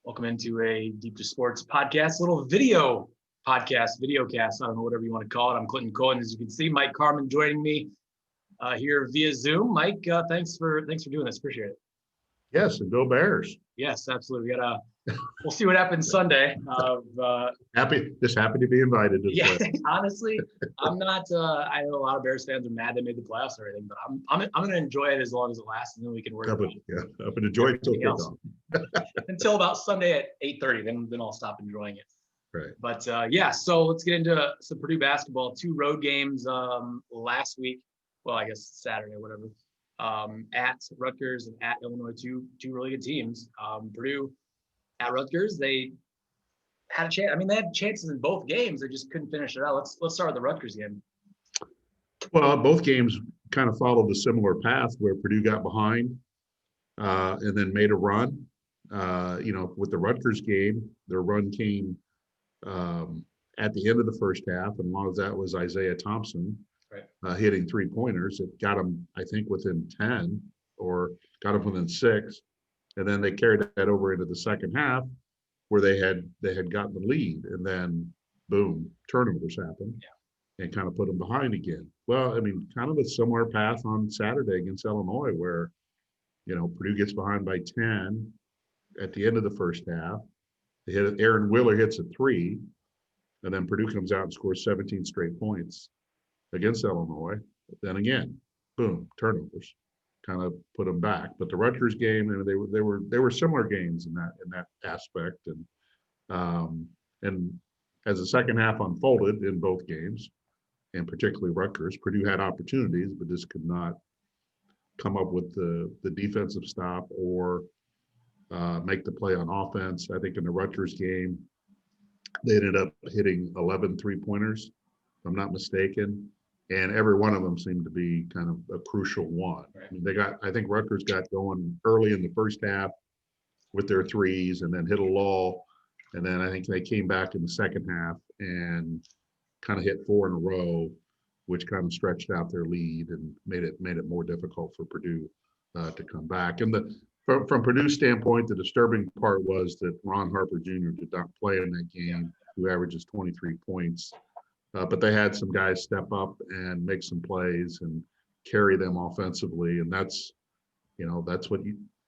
Welcome into a Deep to Sports podcast, little video podcast, videocast. I don't know, whatever you want to call it. I'm Clint Cohen. As you can see, Mike Carmin joining me here via Zoom. Mike, thanks for doing this. Appreciate it. Yes, and go Bears. Yes, absolutely. We'll see what happens Sunday. Happy to be invited to the Yeah, play. honestly, I'm not. I know a lot of Bears fans are mad they made the playoffs or everything, but I'm going to enjoy it as long as it lasts, and then we can worry about I'm going to enjoy it until kickoff. Until about Sunday at 8:30. Then I'll stop enjoying it. Right. But so let's get into some Purdue basketball. 2 road games last week. Well, I guess Saturday or whatever. At Rutgers and at Illinois, two really good teams. Purdue at Rutgers, they had a chance. I mean, they had chances in both games. They just couldn't finish it out. Let's start with the Rutgers game. Well, both games kind of followed a similar path where Purdue got behind and then made a run. With the Rutgers game, their run came at the end of the first half, and a lot of that was Isaiah Thompson hitting 3-pointers. It got them, I think, within 10 or got them within 6. And then they carried that over into the second half where they had gotten the lead, and then boom, turnovers happened and kind of put them behind again. Well, I mean, kind of a similar path on Saturday against Illinois where, Purdue gets behind by 10 at the end of the first half. Aaron Wheeler hits a 3, and then Purdue comes out and scores 17 straight points against Illinois. Then again, boom, turnovers, kind of put them back. But the Rutgers game, they were similar games in that aspect. And as the second half unfolded in both games, and particularly Rutgers, Purdue had opportunities, but just could not come up with the defensive stop or make the play on offense. I think in the Rutgers game, they ended up hitting 11 3-pointers, if I'm not mistaken. And every one of them seemed to be kind of a crucial one. Right. I mean, I think Rutgers got going early in the first half with their threes and then hit a lull. And then I think they came back in the second half and kind of hit 4 in a row, which kind of stretched out their lead and made it more difficult for Purdue to come back. And from Purdue's standpoint, the disturbing part was that Ron Harper Jr. did not play in that game, who averages 23 points. But they had some guys step up and make some plays and carry them offensively. And that's what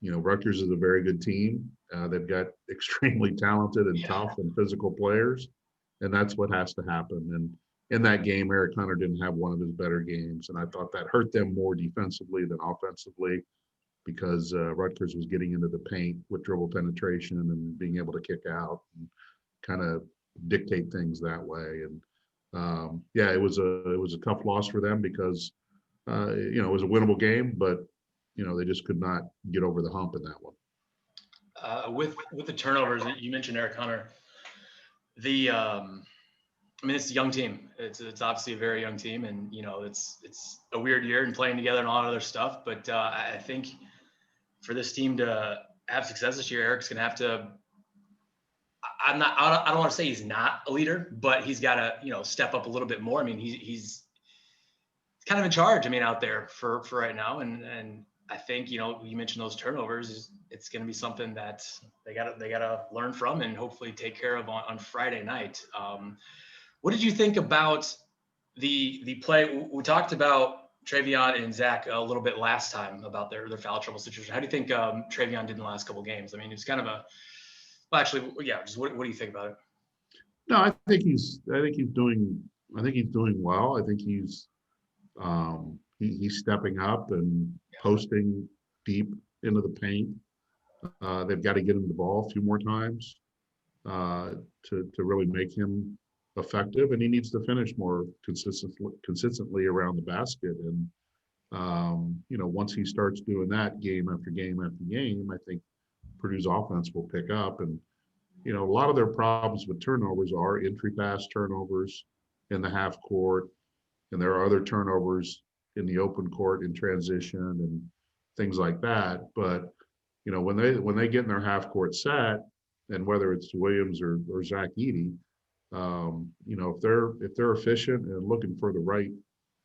Rutgers is a very good team. They've got extremely talented and tough and physical players. And that's what has to happen. And in that game, Eric Hunter didn't have one of his better games. And I thought that hurt them more defensively than offensively because Rutgers was getting into the paint with dribble penetration and being able to kick out and kind of dictate things that way. And it was a tough loss for them because it was a winnable game, but they just could not get over the hump in that one. With the turnovers, you mentioned Eric Hunter. It's a young team. It's obviously a very young team, and it's a weird year and playing together and all that other stuff. But I think for this team to have success this year, Eric's gonna have to. I don't want to say he's not a leader, but he's got to, step up a little bit more. I mean, he's kind of in charge. I mean, out there for right now. And I think, you mentioned those turnovers. It's going to be something that they got to learn from and hopefully take care of on Friday night. What did you think about the play? We talked about Travion and Zach a little bit last time about their foul trouble situation. How do you think Travion did in the last couple of games? I mean, it's kind of just what do you think about it? No, I think he's doing well. I think he's stepping up and posting deep into the paint. They've got to get him the ball a few more times to really make him effective, and he needs to finish more consistently around the basket. And once he starts doing that game after game after game, I think Purdue's offense will pick up. And a lot of their problems with turnovers are entry pass turnovers in the half court, and there are other turnovers in the open court in transition and things like that. But when they get in their half court set, and whether it's Williams or Zach Edey, if they're efficient and looking for the right,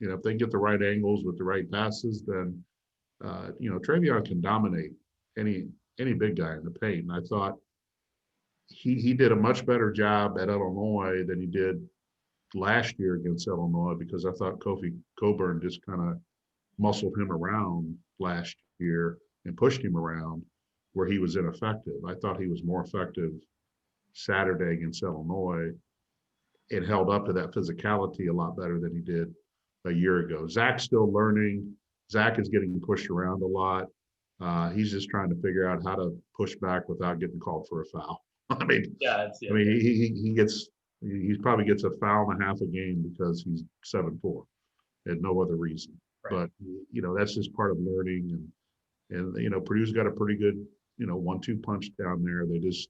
if they get the right angles with the right passes, then Travion can dominate any big guy in the paint. And I thought he did a much better job at Illinois than he did last year against Illinois, because I thought Kofi Coburn just kind of muscled him around last year and pushed him around where he was ineffective. I thought he was more effective Saturday against Illinois and held up to that physicality a lot better than he did a year ago. Zach's still learning. Zach is getting pushed around a lot. He's just trying to figure out how to push back without getting called for a foul. I mean, he probably gets a foul and a half a game because he's 7'4" and no other reason. Right. But that's just part of learning, and Purdue's got a pretty good 1-2 punch down there. They just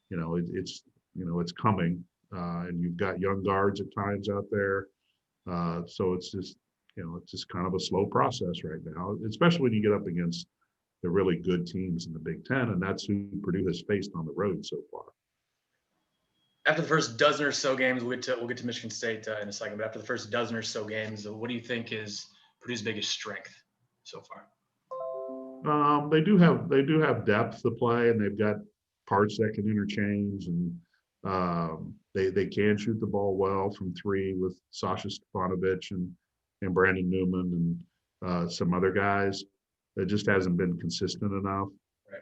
it's coming, and you've got young guards at times out there, so it's just kind of a slow process right now, especially when you get up against the really good teams in the Big Ten, and that's who Purdue has faced on the road so far. After the first dozen or so games, we'll get to Michigan State in a second. But after the first dozen or so games, what do you think is Purdue's biggest strength so far? They do have depth to play, and they've got parts that can interchange, and they can shoot the ball well from three with Sasha Stefanovic and Brandon Newman and some other guys. It just hasn't been consistent enough.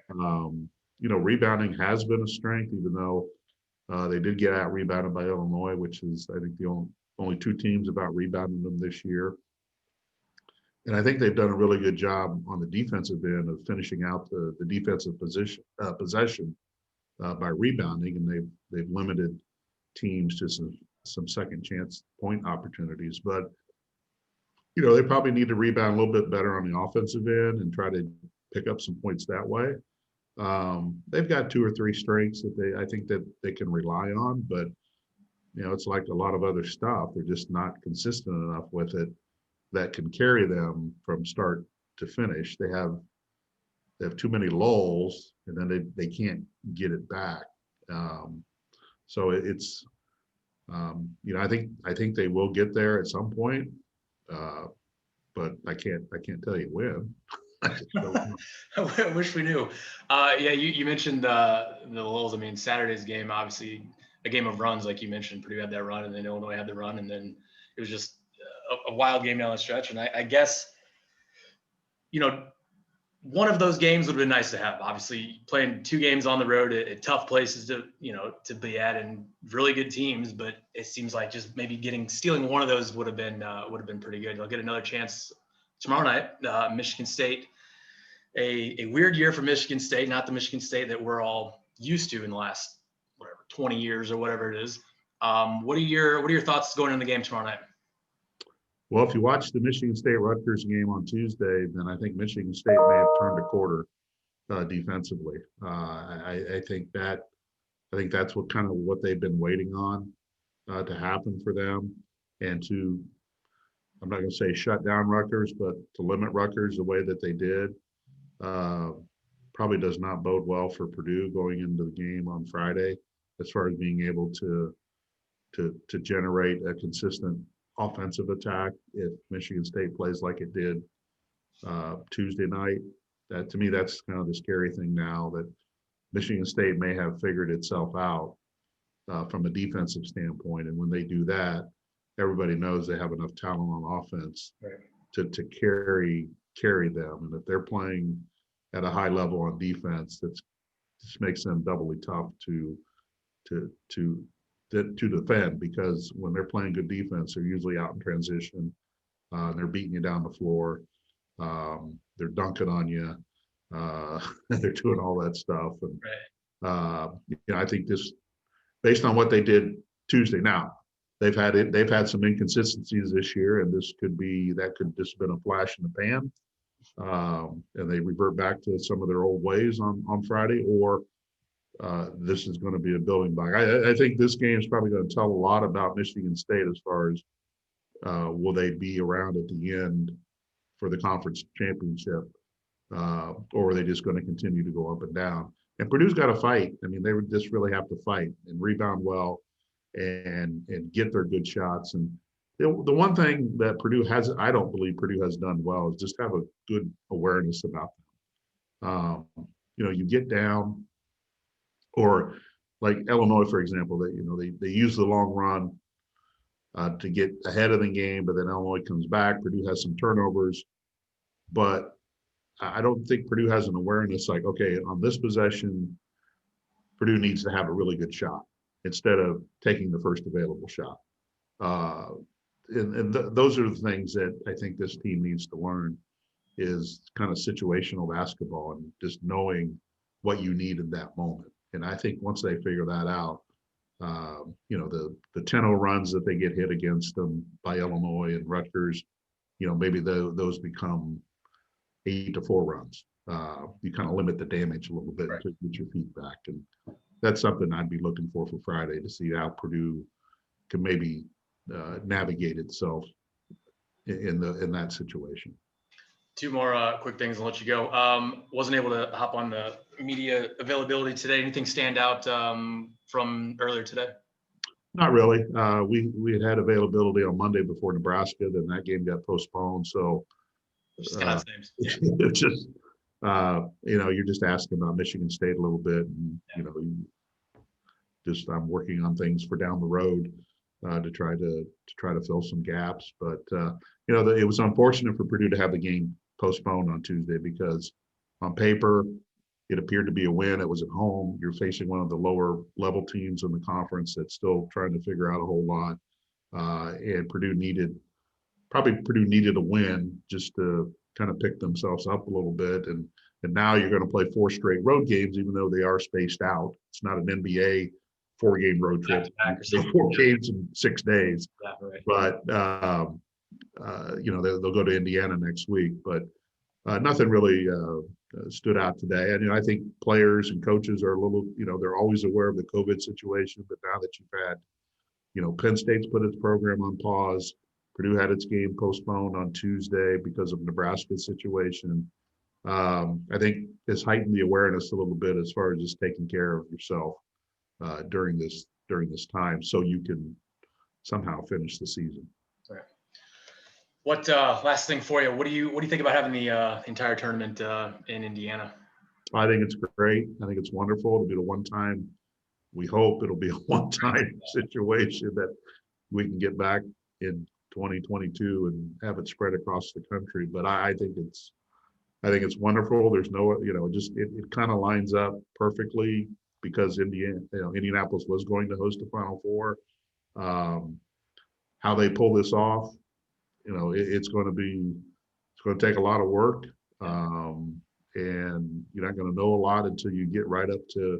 Right. Rebounding has been a strength, even though they did get out rebounded by Illinois, which is, I think, the only two teams about rebounding them this year. And I think they've done a really good job on the defensive end of finishing out the defensive possession by rebounding, and they've limited teams to some second chance point opportunities. But they probably need to rebound a little bit better on the offensive end and try to pick up some points that way. They've got 2 or 3 strengths that I think that they can rely on, but it's like a lot of other stuff. They're just not consistent enough with it that can carry them from start to finish. They have too many lulls, and then they can't get it back. So it's I think they will get there at some point, but I can't tell you when. I wish we knew. You mentioned the lulls. I mean, Saturday's game, obviously a game of runs, like you mentioned. Purdue had that run, and then Illinois had the run, and then it was just a wild game down the stretch. And I guess, one of those games would have been nice to have. Obviously, playing 2 games on the road at tough places to be at, and really good teams. But it seems like just maybe stealing one of those would have been pretty good. They'll get another chance tomorrow night. Michigan State, a weird year for Michigan State, not the Michigan State that we're all used to in the last 20 years or whatever it is. What are your thoughts going into the game tomorrow night? Well, if you watch the Michigan State-Rutgers game on Tuesday, then I think Michigan State may have turned a quarter defensively. I think that's what they've been waiting on to happen for them, and to, I'm not going to say shut down Rutgers, but to limit Rutgers the way that they did, probably does not bode well for Purdue going into the game on Friday, as far as being able to generate a consistent offensive attack if Michigan State plays like it did Tuesday night. To me, that's kind of the scary thing now, that Michigan State may have figured itself out from a defensive standpoint. And when they do that, everybody knows they have enough talent on offense to carry them. And if they're playing at a high level on defense, that just makes them doubly tough to defend, because when they're playing good defense, they're usually out in transition. They're beating you down the floor. They're dunking on you. They're doing all that stuff. And I think this, based on what they did Tuesday, now they've had some inconsistencies this year, and that could just been a flash in the pan, and they revert back to some of their old ways on Friday, or this is going to be a building block. I think this game is probably going to tell a lot about Michigan State as far as will they be around at the end for the conference championship, or are they just going to continue to go up and down? And Purdue's got to fight. I mean, they would just really have to fight and rebound well and get their good shots. And the one thing that I don't believe Purdue has done well, is just have a good awareness about them. You get down, or like Illinois, for example, they use the long run to get ahead of the game, but then Illinois comes back. Purdue has some turnovers, but I don't think Purdue has an awareness like, okay, on this possession, Purdue needs to have a really good shot instead of taking the first available shot. Uh, those are the things that I think this team needs to learn is kind of situational basketball and just knowing what you need in that moment. And I think once they figure that out, the 10-0 runs that they get hit against them by Illinois and Rutgers, maybe those become 8-4 runs. You kind of limit the damage a little bit Right. to get your feet back. And that's something I'd be looking for Friday to see how Purdue can maybe navigate itself in that situation. Two more quick things and let you go. Wasn't able to hop on the media availability today. Anything stand out from earlier today? Not really. We had availability on Monday before Nebraska, then that game got postponed. So Just kind of the same. it's just you're just asking about Michigan State a little bit, and I'm working on things for down the road to try to fill some gaps. But it was unfortunate for Purdue to have the game postponed on Tuesday because on paper it appeared to be a win. It was at home. You're facing one of the lower level teams in the conference that's still trying to figure out a whole lot, and Purdue needed a win just to kind of pick themselves up a little bit. And now you're going to play 4 straight road games, even though they are spaced out. It's not an NBA 4-game road trip. They're 4 games in 6 days. Yeah, right. But they'll go to Indiana next week. But nothing really stood out today. And I think players and coaches are a little, they're always aware of the COVID situation. But now that you've had, Penn State's put its program on pause. Purdue had its game postponed on Tuesday because of Nebraska's situation. I think it's heightened the awareness a little bit as far as just taking care of yourself during this time, so you can somehow finish the season. Right. What last thing for you? What do you think about having the entire tournament in Indiana? I think it's great. I think it's wonderful. It'll be the one time. We hope it'll be a one-time situation that we can get back in 2022 and have it spread across the country. But I think it's wonderful. There's no, it kind of lines up perfectly because Indianapolis was going to host the Final Four. How they pull this off, it's going to take a lot of work, and you're not going to know a lot until you get right up to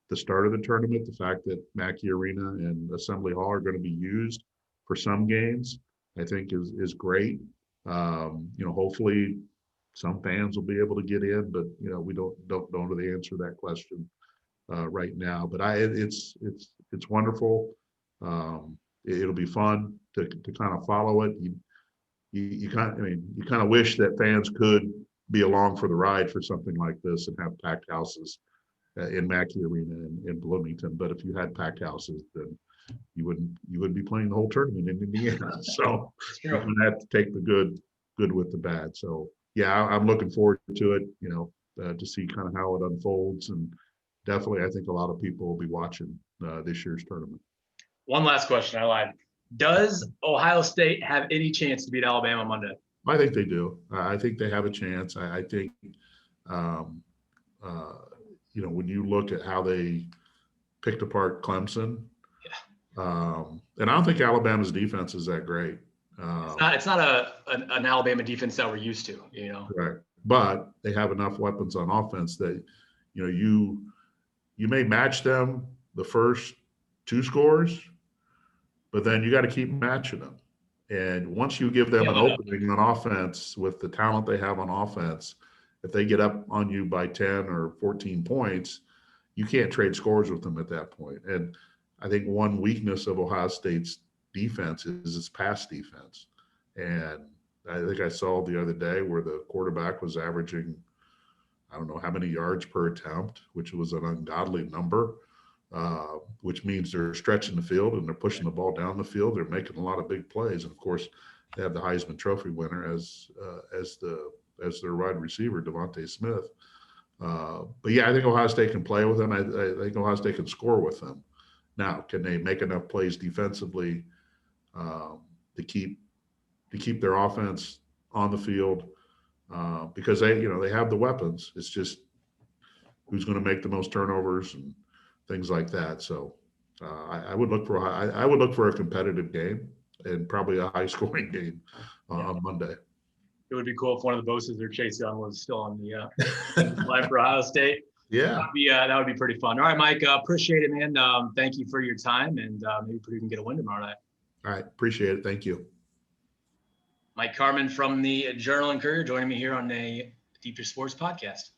the start of the tournament. The fact that Mackey Arena and Assembly Hall are going to be used for some games, I think is great. Hopefully some fans will be able to get in, but we don't know the answer to that question right now. But it's wonderful. It'll be fun to kind of follow it. You kind of wish that fans could be along for the ride for something like this and have packed houses in Mackey Arena in Bloomington. But if you had packed houses, then you wouldn't be playing the whole tournament in Indiana. So you're going to have to take the good with the bad. So yeah, I'm looking forward to it, to see kind of how it unfolds. And definitely, I think a lot of people will be watching this year's tournament. One last question. I lied. Does Ohio State have any chance to beat Alabama Monday? I think they do. I think they have a chance. I think, when you look at how they picked apart Clemson, and I don't think Alabama's defense is that great. It's not an Alabama defense that we're used to, Right. But they have enough weapons on offense that, you may match them the first 2 scores, but then you got to keep matching them. And once you give them an opening on offense with the talent they have on offense, if they get up on you by 10 or 14 points, you can't trade scores with them at that point. And I think one weakness of Ohio State's defense is its pass defense. And I think I saw the other day where the quarterback was averaging, I don't know how many yards per attempt, which was an ungodly number, which means they're stretching the field and they're pushing the ball down the field. They're making a lot of big plays. And of course, they have the Heisman Trophy winner as their wide receiver, Devontae Smith. But yeah, I think Ohio State can play with them. I think Ohio State can score with them. Now, can they make enough plays defensively to keep their offense on the field? Because they have the weapons. It's just who's going to make the most turnovers and things like that. So I would look for a competitive game and probably a high scoring game on Monday. It would be cool if one of the Boses or Chase Young was still on the line for Ohio State. Yeah. That would be pretty fun. All right, Mike, appreciate it, man. Thank you for your time, and maybe Purdue can get a win tomorrow night. All right. Appreciate it. Thank you. Mike Carmin from the Journal and Courier joining me here on a Deep Your Sports podcast.